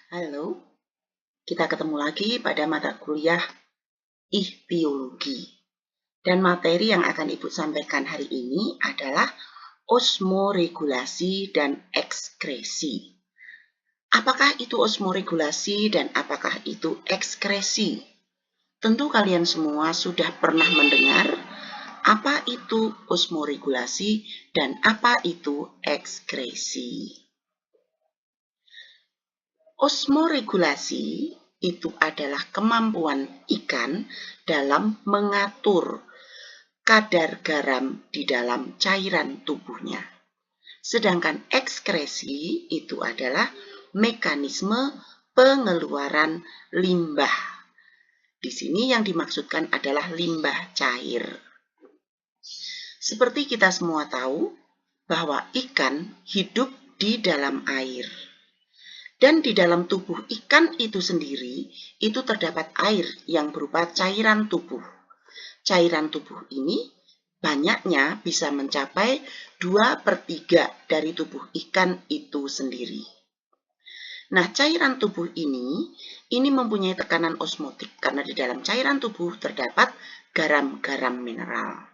Halo, kita ketemu lagi pada mata kuliah Ichtiologi. Dan materi yang akan Ibu sampaikan hari ini adalah osmoregulasi dan ekskresi. Apakah itu osmoregulasi dan apakah itu ekskresi? Tentu kalian semua sudah pernah mendengar apa itu osmoregulasi dan apa itu ekskresi. Osmoregulasi itu adalah kemampuan ikan dalam mengatur kadar garam di dalam cairan tubuhnya. Sedangkan ekskresi itu adalah mekanisme pengeluaran limbah. Di sini yang dimaksudkan adalah limbah cair. Seperti kita semua tahu bahwa ikan hidup di dalam air. Dan di dalam tubuh ikan itu sendiri, itu terdapat air yang berupa cairan tubuh. Cairan tubuh ini banyaknya bisa mencapai 2/3 dari tubuh ikan itu sendiri. Nah, cairan tubuh ini mempunyai tekanan osmotik karena di dalam cairan tubuh terdapat garam-garam mineral.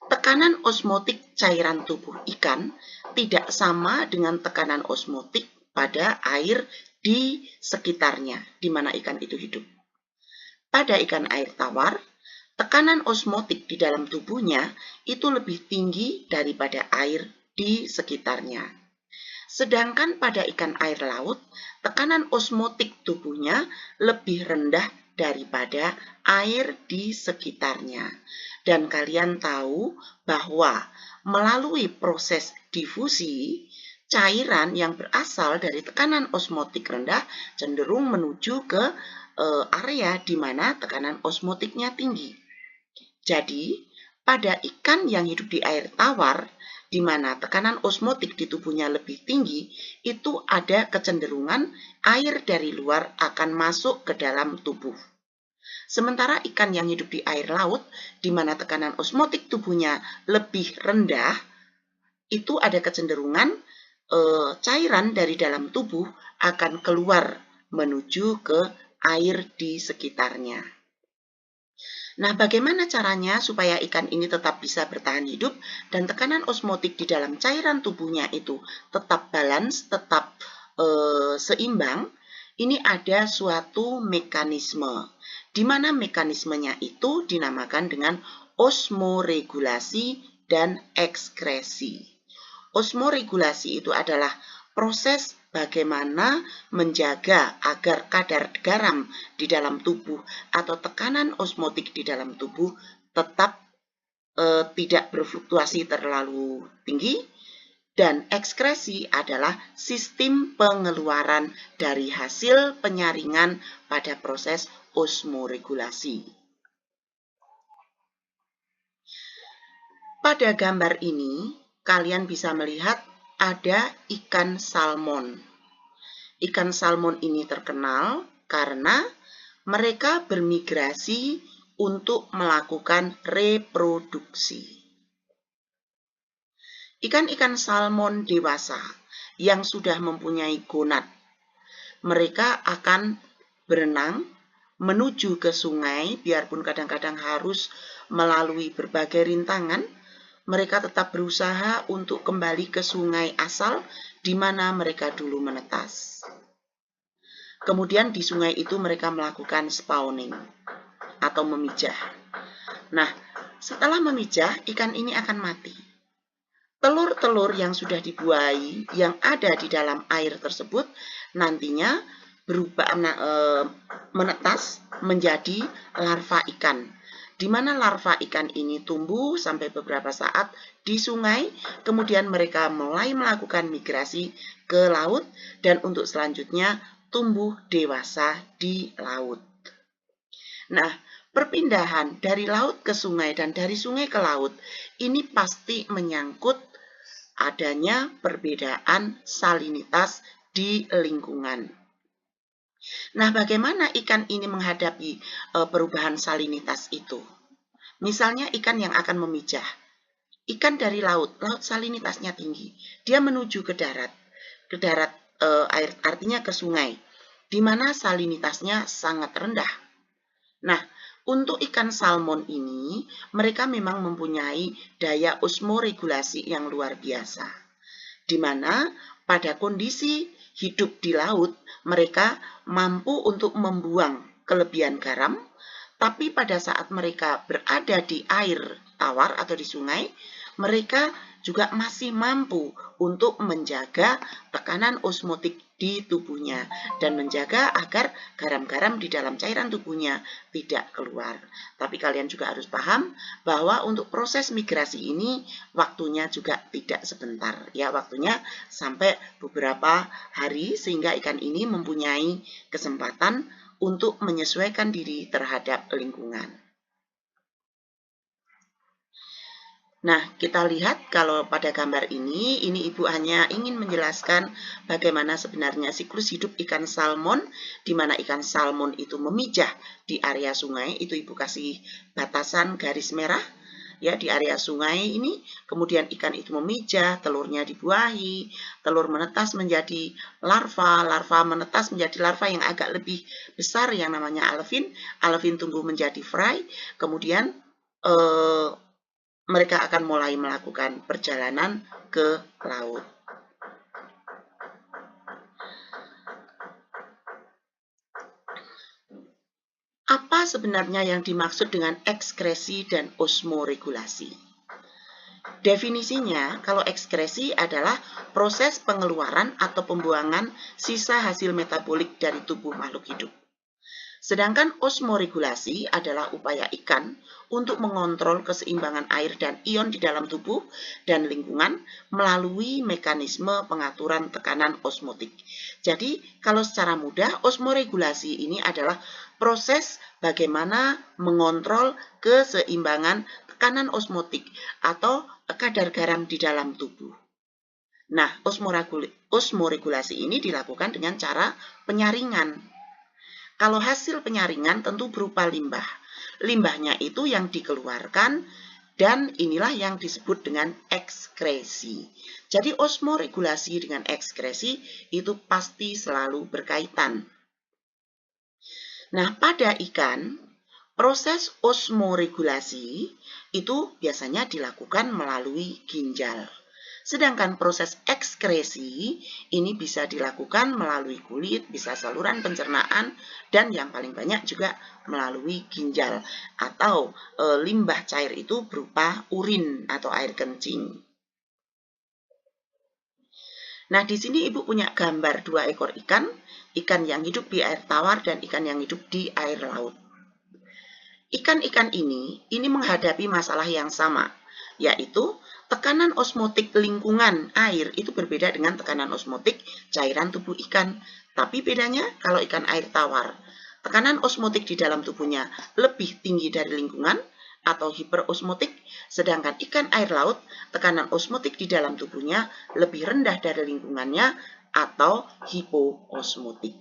Tekanan osmotik cairan tubuh ikan tidak sama dengan tekanan osmotik pada air di sekitarnya, di mana ikan itu hidup. Pada ikan air tawar, tekanan osmotik di dalam tubuhnya itu lebih tinggi daripada air di sekitarnya. Sedangkan pada ikan air laut, tekanan osmotik tubuhnya lebih rendah daripada air di sekitarnya. Dan kalian tahu bahwa melalui proses difusi, cairan yang berasal dari tekanan osmotik rendah cenderung menuju ke area di mana tekanan osmotiknya tinggi. Jadi, pada ikan yang hidup di air tawar, di mana tekanan osmotik di tubuhnya lebih tinggi, itu ada kecenderungan air dari luar akan masuk ke dalam tubuh. Sementara ikan yang hidup di air laut, di mana tekanan osmotik tubuhnya lebih rendah, itu ada kecenderungan cairan dari dalam tubuh akan keluar menuju ke air di sekitarnya. Nah, bagaimana caranya supaya ikan ini tetap bisa bertahan hidup dan tekanan osmotik di dalam cairan tubuhnya itu tetap balance, tetap seimbang? Ini ada suatu mekanisme, di mana mekanismenya itu dinamakan dengan osmoregulasi dan ekskresi. Osmoregulasi itu adalah proses bagaimana menjaga agar kadar garam di dalam tubuh atau tekanan osmotik di dalam tubuh tetap tidak berfluktuasi terlalu tinggi. Dan ekskresi adalah sistem pengeluaran dari hasil penyaringan pada proses osmoregulasi. Pada gambar ini, kalian bisa melihat ada ikan salmon. Ikan salmon ini terkenal karena mereka bermigrasi untuk melakukan reproduksi. Ikan-ikan salmon dewasa yang sudah mempunyai gonad, mereka akan berenang menuju ke sungai, biarpun kadang-kadang harus melalui berbagai rintangan. Mereka tetap berusaha untuk kembali ke sungai asal di mana mereka dulu menetas. Kemudian di sungai itu mereka melakukan spawning atau memijah. Nah, setelah memijah, ikan ini akan mati. Telur-telur yang sudah dibuai yang ada di dalam air tersebut nantinya berubah menetas menjadi larva ikan, di mana larva ikan ini tumbuh sampai beberapa saat di sungai, kemudian mereka mulai melakukan migrasi ke laut dan untuk selanjutnya tumbuh dewasa di laut. Nah, perpindahan dari laut ke sungai dan dari sungai ke laut ini pasti menyangkut adanya perbedaan salinitas di lingkungan. Nah, bagaimana ikan ini menghadapi perubahan salinitas itu? Misalnya ikan yang akan memijah. Ikan dari laut salinitasnya tinggi. Dia menuju ke darat air artinya ke sungai. di mana salinitasnya sangat rendah. Nah, untuk ikan salmon ini, mereka memang mempunyai daya osmoregulasi yang luar biasa, di mana pada kondisi hidup di laut, mereka mampu untuk membuang kelebihan garam, tapi pada saat mereka berada di air tawar atau di sungai, mereka juga masih mampu untuk menjaga tekanan osmotik di tubuhnya dan menjaga agar garam-garam di dalam cairan tubuhnya tidak keluar. Tapi kalian juga harus paham bahwa untuk proses migrasi ini waktunya juga tidak sebentar, ya, waktunya sampai beberapa hari sehingga ikan ini mempunyai kesempatan untuk menyesuaikan diri terhadap lingkungan. Nah, kita lihat kalau pada gambar ini Ibu hanya ingin menjelaskan bagaimana sebenarnya siklus hidup ikan salmon, di mana ikan salmon itu memijah di area sungai, itu Ibu kasih batasan garis merah, ya, di area sungai ini, kemudian ikan itu memijah, telurnya dibuahi, telur menetas menjadi larva, larva menetas menjadi larva yang agak lebih besar yang namanya alevin, alevin tumbuh menjadi fry, kemudian mereka akan mulai melakukan perjalanan ke laut. Apa sebenarnya yang dimaksud dengan ekskresi dan osmoregulasi? Definisinya, kalau ekskresi adalah proses pengeluaran atau pembuangan sisa hasil metabolik dari tubuh makhluk hidup. Sedangkan osmoregulasi adalah upaya ikan untuk mengontrol keseimbangan air dan ion di dalam tubuh dan lingkungan melalui mekanisme pengaturan tekanan osmotik. Jadi, kalau secara mudah, osmoregulasi ini adalah proses bagaimana mengontrol keseimbangan tekanan osmotik atau kadar garam di dalam tubuh. Nah, osmoregulasi ini dilakukan dengan cara penyaringan. Kalau hasil penyaringan tentu berupa limbah. Limbahnya itu yang dikeluarkan dan inilah yang disebut dengan ekskresi. Jadi osmoregulasi dengan ekskresi itu pasti selalu berkaitan. Nah, pada ikan, proses osmoregulasi itu biasanya dilakukan melalui ginjal. Sedangkan proses ekskresi ini bisa dilakukan melalui kulit, bisa saluran pencernaan, dan yang paling banyak juga melalui ginjal atau limbah cair itu berupa urin atau air kencing. Nah, di sini Ibu punya gambar 2 ekor ikan yang hidup di air tawar dan ikan yang hidup di air laut. Ikan-ikan ini menghadapi masalah yang sama, yaitu tekanan osmotik lingkungan air itu berbeda dengan tekanan osmotik cairan tubuh ikan. Tapi bedanya kalau ikan air tawar, tekanan osmotik di dalam tubuhnya lebih tinggi dari lingkungan atau hiperosmotik, sedangkan ikan air laut, tekanan osmotik di dalam tubuhnya lebih rendah dari lingkungannya atau hipoosmotik.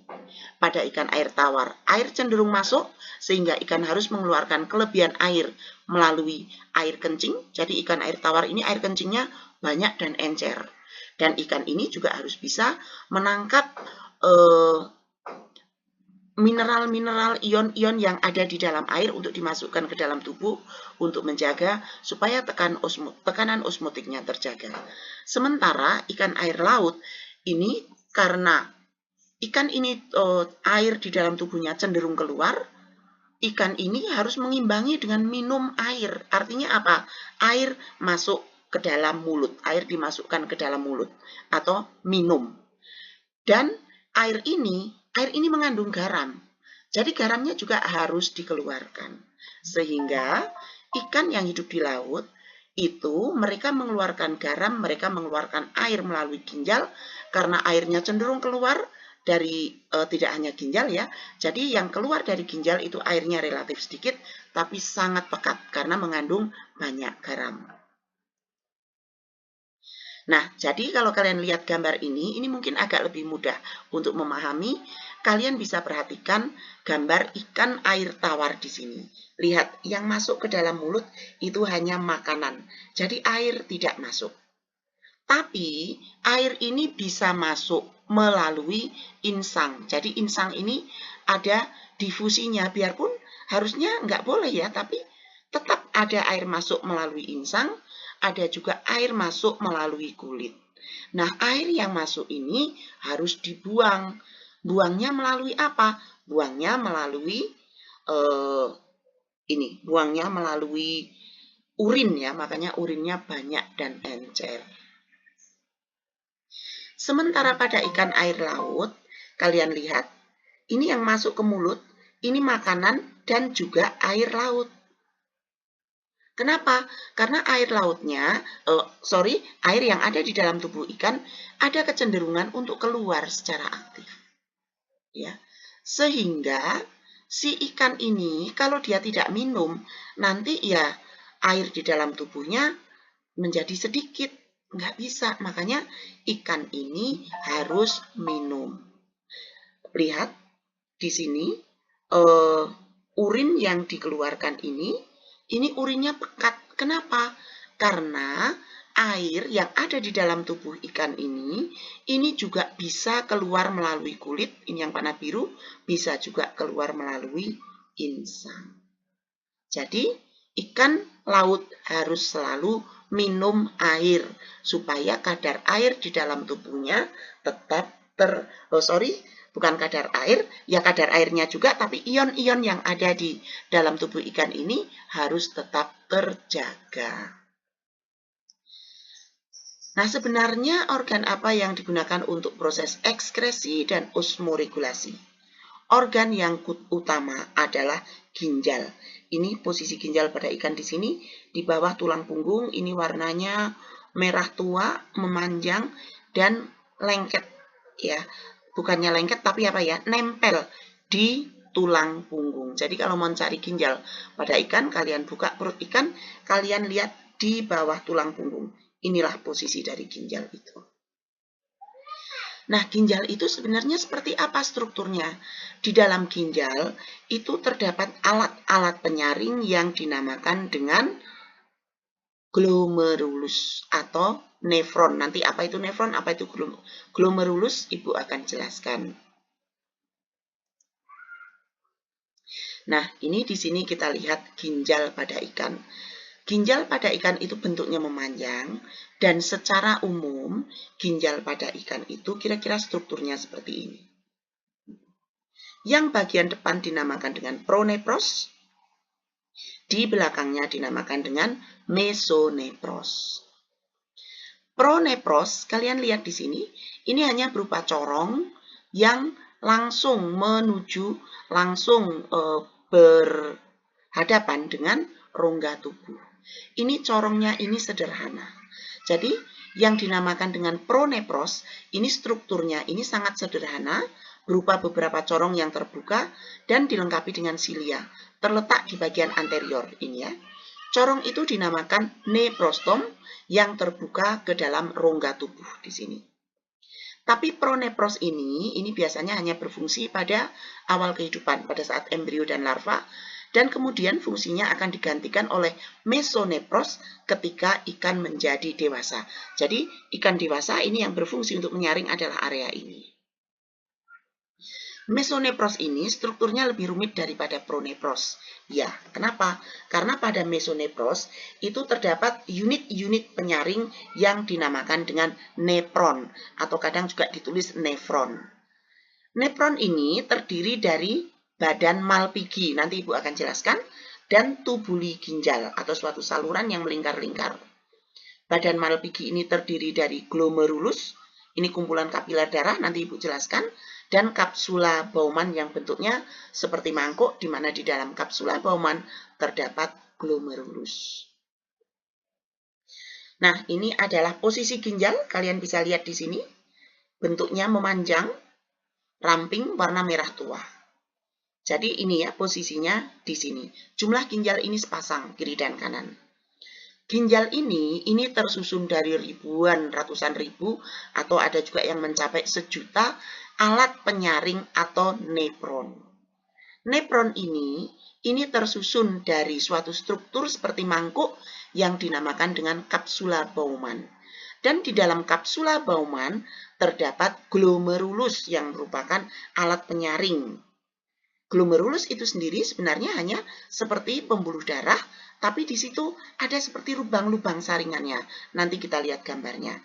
Pada ikan air tawar, air cenderung masuk sehingga ikan harus mengeluarkan kelebihan air melalui air kencing. Jadi ikan air tawar ini air kencingnya banyak dan encer. Dan ikan ini juga harus bisa menangkap mineral-mineral, ion-ion yang ada di dalam air untuk dimasukkan ke dalam tubuh untuk menjaga supaya tekanan osmotiknya terjaga. Sementara ikan air laut ini karena ikan ini air di dalam tubuhnya cenderung keluar, ikan ini harus mengimbangi dengan minum air. Artinya apa? Air masuk ke dalam mulut, air dimasukkan ke dalam mulut atau minum. Dan air ini mengandung garam. Jadi garamnya juga harus dikeluarkan. Sehingga ikan yang hidup di laut itu mereka mengeluarkan garam, mereka mengeluarkan air melalui ginjal karena airnya cenderung keluar dari tidak hanya ginjal ya. Jadi yang keluar dari ginjal itu airnya relatif sedikit tapi sangat pekat karena mengandung banyak garam. Nah, jadi kalau kalian lihat gambar ini mungkin agak lebih mudah untuk memahami. Kalian bisa perhatikan gambar ikan air tawar di sini. Lihat, yang masuk ke dalam mulut itu hanya makanan. Jadi air tidak masuk. Tapi air ini bisa masuk melalui insang. Jadi insang ini ada difusinya, biarpun harusnya nggak boleh ya, tapi tetap ada air masuk melalui insang, ada juga air masuk melalui kulit. Nah, air yang masuk ini harus dibuang. Buangnya melalui apa? Buangnya melalui buangnya melalui urin ya, makanya urinnya banyak dan encer. Sementara pada ikan air laut, kalian lihat, ini yang masuk ke mulut, ini makanan dan juga air laut. Kenapa? Karena air lautnya, air yang ada di dalam tubuh ikan ada kecenderungan untuk keluar secara aktif. Ya. Sehingga si ikan ini kalau dia tidak minum, nanti ya air di dalam tubuhnya menjadi sedikit. Nggak bisa, makanya ikan ini harus minum. Lihat di sini, urin yang dikeluarkan ini urinnya pekat. Kenapa? Karena air yang ada di dalam tubuh ikan ini juga bisa keluar melalui kulit, ini yang warna biru, bisa juga keluar melalui insang. Jadi, ikan laut harus selalu minum air supaya kadar air di dalam tubuhnya tetap bukan kadar air, ya kadar airnya juga, tapi ion-ion yang ada di dalam tubuh ikan ini harus tetap terjaga. Nah, sebenarnya organ apa yang digunakan untuk proses ekskresi dan osmoregulasi? Organ yang utama adalah ginjal. Ini posisi ginjal pada ikan di sini, di bawah tulang punggung, ini warnanya merah tua, memanjang, dan lengket. Ya, bukannya lengket, tapi apa ya? Nempel di tulang punggung. Jadi kalau mau cari ginjal pada ikan, kalian buka perut ikan, kalian lihat di bawah tulang punggung. Inilah posisi dari ginjal itu. Nah, ginjal itu sebenarnya seperti apa strukturnya? Di dalam ginjal itu terdapat alat-alat penyaring yang dinamakan dengan glomerulus atau nefron. Nanti apa itu nefron, apa itu glomerulus, Ibu akan jelaskan. Nah, ini di sini kita lihat ginjal pada ikan. Ginjal pada ikan itu bentuknya memanjang, dan secara umum ginjal pada ikan itu kira-kira strukturnya seperti ini. Yang bagian depan dinamakan dengan pronepros, di belakangnya dinamakan dengan mesonepros. Pronepros, kalian lihat di sini, ini hanya berupa corong yang langsung berhadapan dengan rongga tubuh. Ini corongnya ini sederhana. Jadi yang dinamakan dengan pronepros, ini strukturnya ini sangat sederhana, berupa beberapa corong yang terbuka dan dilengkapi dengan silia, terletak di bagian anterior ini ya. Corong itu dinamakan neprostom yang terbuka ke dalam rongga tubuh di sini. Tapi pronepros ini biasanya hanya berfungsi pada awal kehidupan, pada saat embrio dan larva, dan kemudian fungsinya akan digantikan oleh mesonepros ketika ikan menjadi dewasa. Jadi ikan dewasa ini yang berfungsi untuk menyaring adalah area ini. Mesonepros ini strukturnya lebih rumit daripada pronepros. Ya, kenapa? Karena pada mesonepros itu terdapat unit-unit penyaring yang dinamakan dengan nepron atau kadang juga ditulis nefron. Nepron ini terdiri dari badan Malpighi, nanti Ibu akan jelaskan, dan tubuli ginjal atau suatu saluran yang melingkar-lingkar. Badan Malpighi ini terdiri dari glomerulus, ini kumpulan kapiler darah, nanti Ibu jelaskan, dan kapsula Bowman yang bentuknya seperti mangkuk, di mana di dalam kapsula Bowman terdapat glomerulus. Nah, ini adalah posisi ginjal, kalian bisa lihat di sini, bentuknya memanjang, ramping, warna merah tua. Jadi ini ya posisinya di sini. Jumlah ginjal ini sepasang, kiri dan kanan. Ginjal ini tersusun dari ribuan, ratusan ribu, atau ada juga yang mencapai sejuta alat penyaring atau nepron. Nepron ini tersusun dari suatu struktur seperti mangkuk yang dinamakan dengan kapsula Bowman. Dan di dalam kapsula Bowman terdapat glomerulus yang merupakan alat penyaring. Glomerulus itu sendiri sebenarnya hanya seperti pembuluh darah, tapi di situ ada seperti lubang-lubang saringannya. Nanti kita lihat gambarnya.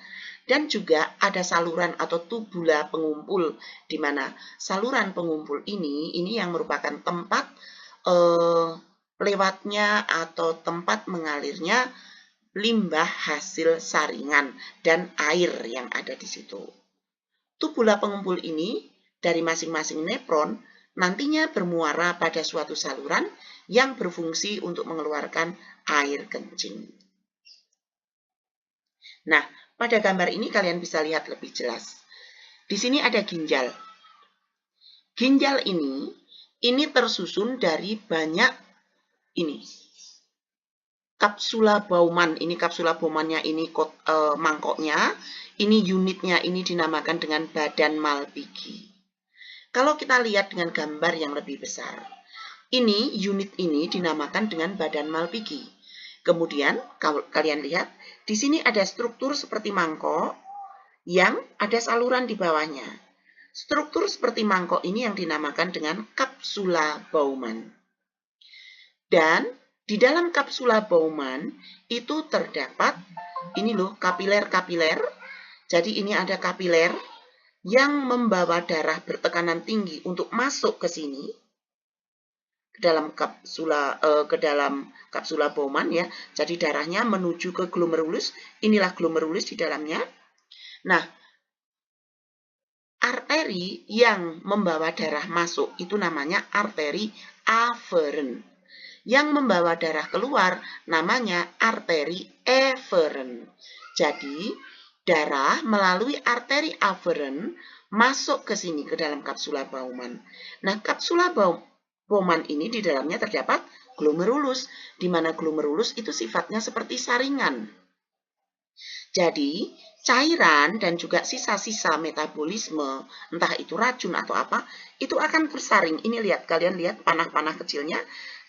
Dan juga ada saluran atau tubula pengumpul, di mana saluran pengumpul ini yang merupakan tempat lewatnya atau tempat mengalirnya limbah hasil saringan dan air yang ada di situ. Tubula pengumpul ini dari masing-masing nefron nantinya bermuara pada suatu saluran yang berfungsi untuk mengeluarkan air kencing. Nah, pada gambar ini kalian bisa lihat lebih jelas. Di sini ada ginjal. Ginjal ini tersusun dari banyak kapsula Bowman. Ini kapsula Bowman-nya, ini mangkoknya, ini unitnya, ini dinamakan dengan badan Malpighi. Kalau kita lihat dengan gambar yang lebih besar, unit ini dinamakan dengan badan Malpighi. Kemudian, kalau kalian lihat, di sini ada struktur seperti mangkok yang ada saluran di bawahnya. Struktur seperti mangkok ini yang dinamakan dengan kapsula Bowman. Dan di dalam kapsula Bowman itu terdapat, kapiler-kapiler. Jadi ini ada kapiler yang membawa darah bertekanan tinggi untuk masuk ke sini, ke dalam kapsula Bowman ya. Jadi darahnya menuju ke glomerulus. Inilah glomerulus di dalamnya. Nah, arteri yang membawa darah masuk itu namanya arteri aferen. Yang membawa darah keluar namanya arteri eferen. Jadi, darah melalui arteri aferen masuk ke sini, ke dalam kapsula Bowman. Nah, kapsula Bowman ini di dalamnya terdapat glomerulus, di mana glomerulus itu sifatnya seperti saringan. Jadi, cairan dan juga sisa-sisa metabolisme, entah itu racun atau apa, itu akan tersaring. Ini kalian lihat panah-panah kecilnya,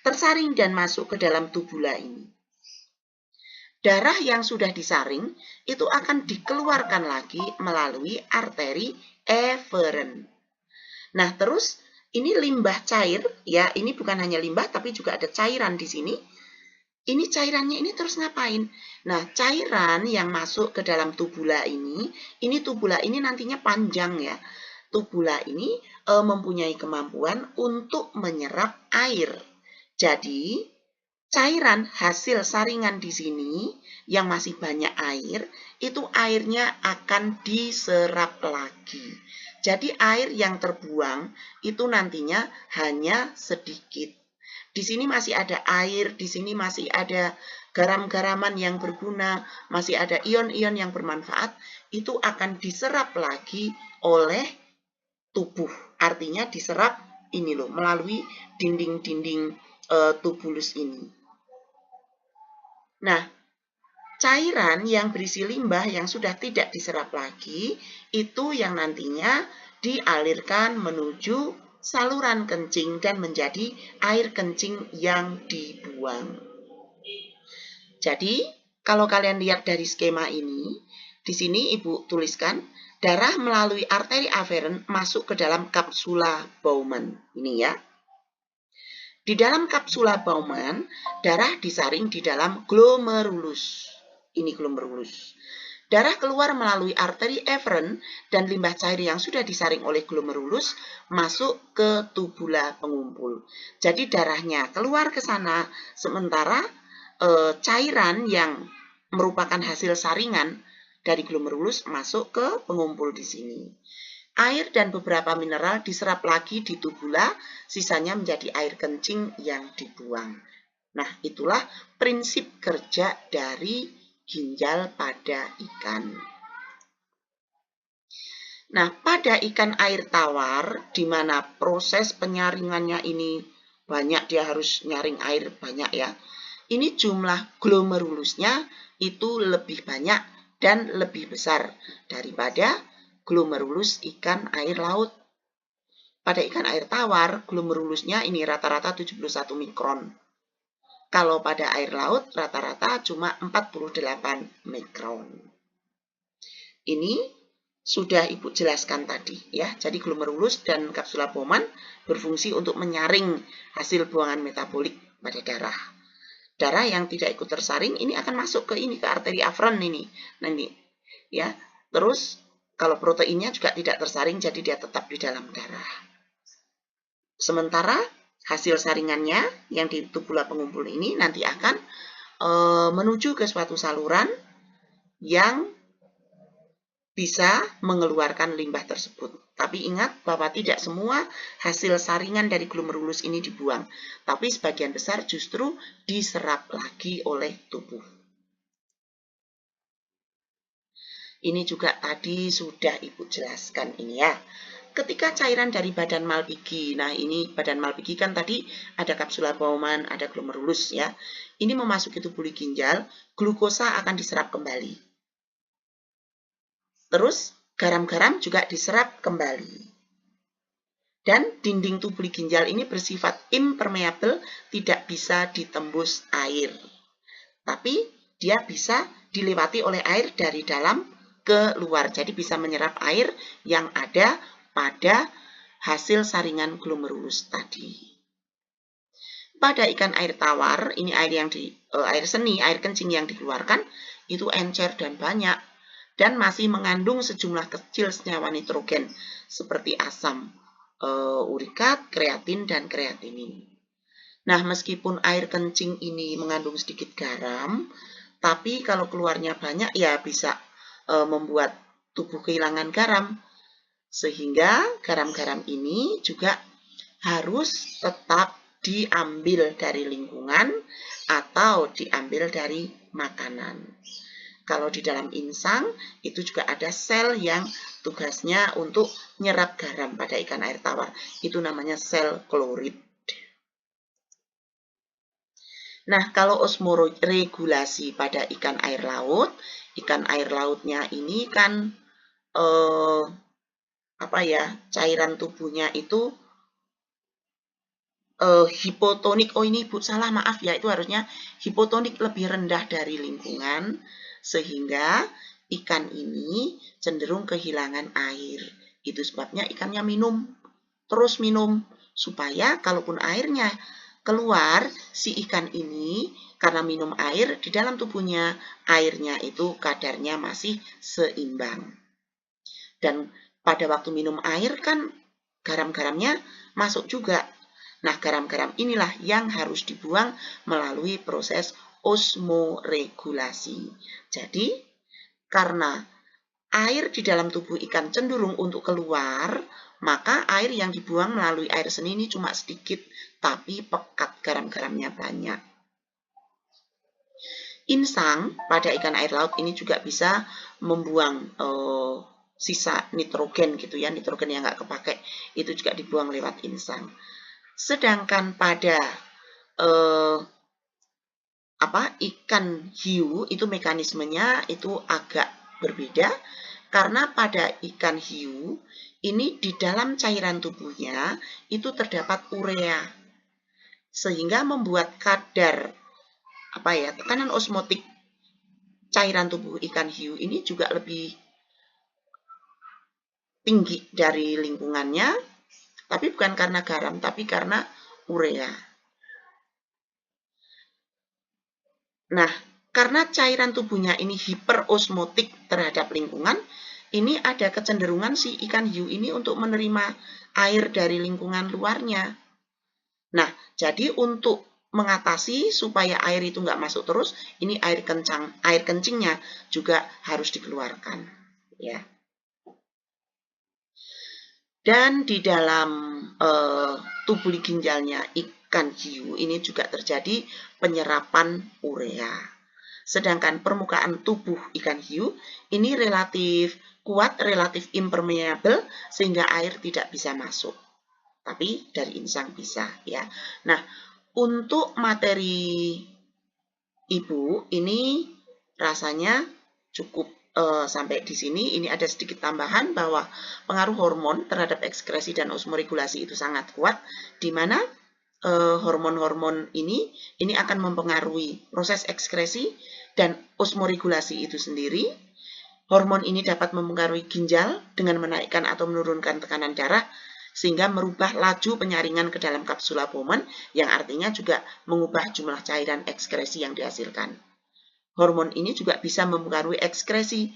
tersaring dan masuk ke dalam tubula ini. Darah yang sudah disaring itu akan dikeluarkan lagi melalui arteri eferen. Nah, terus ini limbah cair, ya, ini bukan hanya limbah tapi juga ada cairan di sini. Ini cairannya ini terus ngapain? Nah, cairan yang masuk ke dalam tubula ini tubula ini nantinya panjang ya. Tubula ini mempunyai kemampuan untuk menyerap air. Jadi, cairan hasil saringan di sini yang masih banyak air, itu airnya akan diserap lagi. Jadi, air yang terbuang itu nantinya hanya sedikit. Di sini masih ada air, di sini masih ada garam-garaman yang berguna, masih ada ion-ion yang bermanfaat, itu akan diserap lagi oleh tubuh. Artinya diserap melalui dinding-dinding tubulus ini. Nah, cairan yang berisi limbah yang sudah tidak diserap lagi, itu yang nantinya dialirkan menuju saluran kencing dan menjadi air kencing yang dibuang. Jadi, kalau kalian lihat dari skema ini, di sini Ibu tuliskan, darah melalui arteri aferen masuk ke dalam kapsula Bowman. Ini ya. Di dalam kapsula Bowman, darah disaring di dalam glomerulus. Ini glomerulus. Darah keluar melalui arteri eferen dan limbah cair yang sudah disaring oleh glomerulus masuk ke tubula pengumpul. Jadi darahnya keluar ke sana, sementara cairan yang merupakan hasil saringan dari glomerulus masuk ke pengumpul di sini. Air dan beberapa mineral diserap lagi di tubula, sisanya menjadi air kencing yang dibuang. Nah, itulah prinsip kerja dari ginjal pada ikan. Nah, pada ikan air tawar, di mana proses penyaringannya ini banyak, dia harus nyaring air banyak ya. Ini jumlah glomerulusnya itu lebih banyak dan lebih besar daripada glomerulus ikan air laut. Pada ikan air tawar, glomerulusnya ini rata-rata 71 mikron. Kalau pada air laut, rata-rata cuma 48 mikron. Ini sudah Ibu jelaskan tadi ya. Jadi glomerulus dan kapsula Bowman berfungsi untuk menyaring hasil buangan metabolik pada darah. Darah yang tidak ikut tersaring ini akan masuk ke arteri aferen ini. Nanti ya. Terus kalau proteinnya juga tidak tersaring, jadi dia tetap di dalam darah. Sementara hasil saringannya yang di tubula pengumpul ini nanti akan menuju ke suatu saluran yang bisa mengeluarkan limbah tersebut. Tapi ingat bahwa tidak semua hasil saringan dari glomerulus ini dibuang, tapi sebagian besar justru diserap lagi oleh tubuh. Ini juga tadi sudah Ibu jelaskan ini ya. Ketika cairan dari badan Malpighi, nah ini badan Malpighi kan tadi ada kapsula Bowman, ada glomerulus ya. Ini memasuki tubuh ginjal, glukosa akan diserap kembali. Terus garam-garam juga diserap kembali. Dan dinding tubuh ginjal ini bersifat impermeable, tidak bisa ditembus air. Tapi dia bisa dilewati oleh air dari dalam ke luar. Jadi bisa menyerap air yang ada pada hasil saringan glomerulus tadi. Pada ikan air tawar, ini air yang air seni, air kencing yang dikeluarkan itu encer dan banyak dan masih mengandung sejumlah kecil senyawa nitrogen seperti asam urikat, kreatin dan kreatinin. Nah, meskipun air kencing ini mengandung sedikit garam, tapi kalau keluarnya banyak ya bisa membuat tubuh kehilangan garam. Sehingga garam-garam ini juga harus tetap diambil dari lingkungan atau diambil dari makanan. Kalau di dalam insang itu juga ada sel yang tugasnya untuk nyerap garam pada ikan air tawar. Itu namanya sel klorid. Nah, kalau osmoregulasi pada ikan air lautnya ini kan cairan tubuhnya itu hipotonik. Oh ini Ibu salah, maaf ya, itu harusnya hipotonik, lebih rendah dari lingkungan, sehingga ikan ini cenderung kehilangan air. Itu sebabnya ikannya terus minum, supaya kalaupun airnya keluar, si ikan ini karena minum air, di dalam tubuhnya airnya itu kadarnya masih seimbang. Dan pada waktu minum air kan garam-garamnya masuk juga. Nah, garam-garam inilah yang harus dibuang melalui proses osmoregulasi. Jadi, karena air di dalam tubuh ikan cenderung untuk keluar, maka air yang dibuang melalui air seni ini cuma sedikit, tapi pekat, garam-garamnya banyak. Insang pada ikan air laut ini juga bisa membuang sisa nitrogen gitu ya, nitrogen yang nggak kepake, itu juga dibuang lewat insang. Sedangkan pada ikan hiu itu mekanismenya itu agak berbeda, karena pada ikan hiu ini di dalam cairan tubuhnya itu terdapat urea, sehingga membuat kadar tekanan osmotik cairan tubuh ikan hiu ini juga lebih tinggi dari lingkungannya, tapi bukan karena garam, tapi karena urea. Nah, karena cairan tubuhnya ini hiperosmotik terhadap lingkungan, ini ada kecenderungan si ikan hiu ini untuk menerima air dari lingkungan luarnya. Nah, jadi untuk mengatasi supaya air itu nggak masuk terus, ini air kencingnya juga harus dikeluarkan, ya. Dan di dalam tubuh ginjalnya ikan hiu ini juga terjadi penyerapan urea. Sedangkan permukaan tubuh ikan hiu ini relatif kuat, relatif impermeable, sehingga air tidak bisa masuk. Tapi dari insang bisa ya. Nah, untuk materi Ibu ini rasanya cukup sampai di sini. Ini ada sedikit tambahan bahwa pengaruh hormon terhadap ekskresi dan osmoregulasi itu sangat kuat, di mana hormon-hormon ini akan mempengaruhi proses ekskresi dan osmoregulasi itu sendiri. Hormon ini dapat mempengaruhi ginjal dengan menaikkan atau menurunkan tekanan darah, sehingga merubah laju penyaringan ke dalam kapsula Bowman, yang artinya juga mengubah jumlah cairan ekskresi yang dihasilkan. Hormon ini juga bisa mempengaruhi ekskresi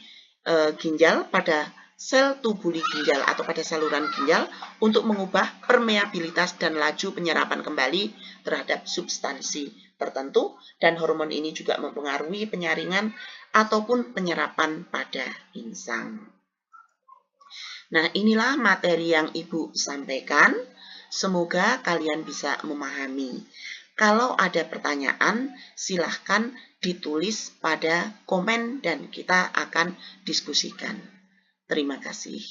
ginjal pada sel tubuli ginjal atau pada saluran ginjal untuk mengubah permeabilitas dan laju penyerapan kembali terhadap substansi tertentu, dan hormon ini juga mempengaruhi penyaringan ataupun penyerapan pada insang. Nah, inilah materi yang Ibu sampaikan. Semoga kalian bisa memahami. Kalau ada pertanyaan, silahkan ditulis pada komen dan kita akan diskusikan. Terima kasih.